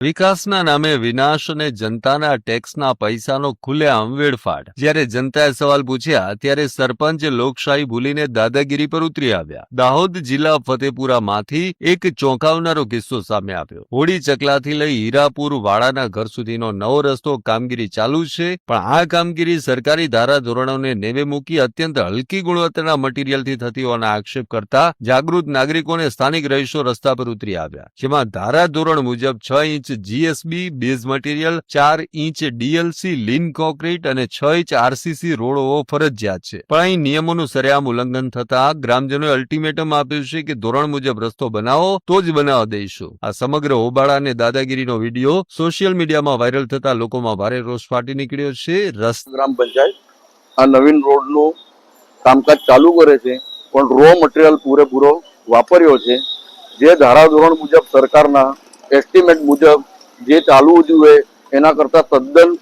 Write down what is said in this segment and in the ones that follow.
વિકાસના નામે વિનાશ અને જનતાના ટેક્સના પૈસાનો ખુલ્લેઆમ વેડફાટ. જ્યારે જનતાએ સવાલ પૂછ્યા ત્યારે સરપંચ લોકશાહી ભૂલીને દાદાગીરી પર ઉતરી આવ્યા. દાહોદ જિલ્લા ફતેપુરામાંથી એક ચોંકાવનારો કિસ્સો સામે આવ્યો. હોડી ચકલાથી લઈ હીરાપુર વાળાના ઘર સુધીનો નવો રસ્તો કામગીરી ચાલુ છે, પણ આ કામગીરી સરકારી ધારાધોરણોને નેવે મૂકી અત્યંત હલકી ગુણવત્તાના મટીરીયલથી થતી હોવાના આક્ષેપ કરતા જાગૃત નાગરિકોને સ્થાનિક રહીશો રસ્તા પર ઉતરી આવ્યા. જેમાં ધારાધોરણ મુજબ 6 inch GSB base material, 4 inch DLC lean concrete અને 6 ઇંચ આરસીસી રોડ હોવો ફરજિયાત છે. પણ અહીં નિયમોનું સરેઆમ ઉલ્લંઘન થતા ગ્રામજનોએ અલ્ટિમેટમ આપ્યું છે કે ધોરણ મુજબ રસ્તો બનાવો તો જ બનાવવા દઈશું. આ સમગ્ર હોબાળા અને દાદાગીરીનો વિડીયો સોશિયલ મીડિયામાં વાયરલ થતા લોકોમાં ભારે રોષ ફાટી નીકળ્યો છે. ગ્રામ પંચાયત આ નવીન રોડનું કામકાજ ચાલુ કરે છે, પણ રો મટીરીયલ પૂરેપૂરો વાપર્યો છે. જે ધારાધોરણ મુજબ સરકારના એસ્ટિમેટ મુજબ જે ચાલવું જોઈએ એના કરતાં તદ્દન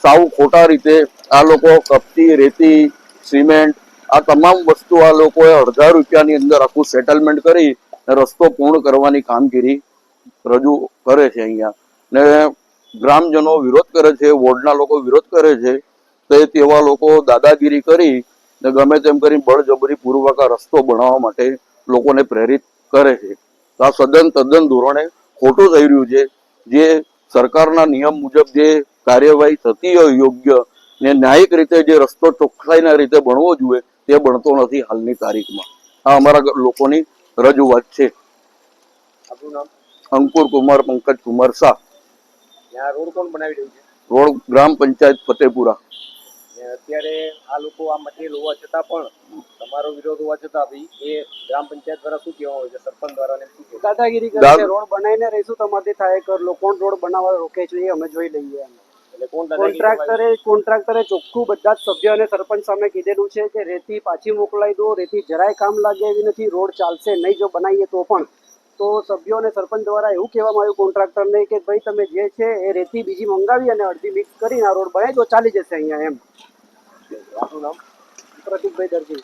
સાવ ખોટા રીતે આ લોકો કપચી, રેતી, સિમેન્ટ આ તમામ વસ્તુ આ લોકોએ અડધા રૂપિયાની અંદર આખું સેટલમેન્ટ કરી રસ્તો પૂર્ણ કરવાની કામગીરી રજૂ કરે છે અહીંયા. ને ગ્રામજનો વિરોધ કરે છે, વોર્ડના લોકો વિરોધ કરે છે. તો તેવા લોકો દાદાગીરી કરી ને ગમે તેમ કરી બળજબરી પૂર્વક આ રસ્તો બનાવવા માટે લોકોને પ્રેરિત કરે છે. આ તદ્દન ધોરણે ખોટું થઈ રહ્યું છે. જે સરકારના નિયમ મુજબ જે કાર્યવાહી થતી હોય યોગ્ય ને ન્યાયિક રીતે જે રસ્તો ચોખ્ખાઈના રીતે બનવો જોઈએ તે બનતો નથી હાલની તારીખમાં. આ અમારા લોકોની રજૂઆત છે. આપનું નામ? અંકુર કુમાર પંકજ કુમાર શાહ. રોડ કોણ બનાવી રહ્યું છે? રોડ ગ્રામ પંચાયત ફતેપુરા. અત્યારે આ લોકો આ મટીરિયલ હોવા છતાં પણ તમારો વિરોધ હોવા છતાં બી એ ગ્રામ પંચાયત દ્વારા શું કહેવામાં આવે છે, સરપંચ દ્વારા શું કહેવાય? દાદાગીરી કરે છે. રોડ બનાવીને રહીશું તમારથી થાય કર લો. કોણ રોડ બનાવવા રોકે છે એ અમે જોઈ લઈએ. એટલે કોન્ટ્રાક્ટરે ચોખ્ખું બધા જ સભ્ય અને સરપંચ સામે કીધેલું છે કે રેતી પાછી મોકલાઈ દો, રેતી જરાય કામ લાગે એવી નથી, રોડ ચાલશે નહીં જો બનાવીએ તો પણ. તો સભ્યો અને સરપંચ દ્વારા એવું કહેવામાં આવ્યું કોન્ટ્રાક્ટરને કે ભાઈ તમે જે છે એ રેતી બીજી મંગાવી અને અડધી મિક્સ કરીને આ રોડ બનાવી દો, ચાલી જશે અહીંયા એમ. આપનું નામ? પ્રતિકભાઈ દરજી.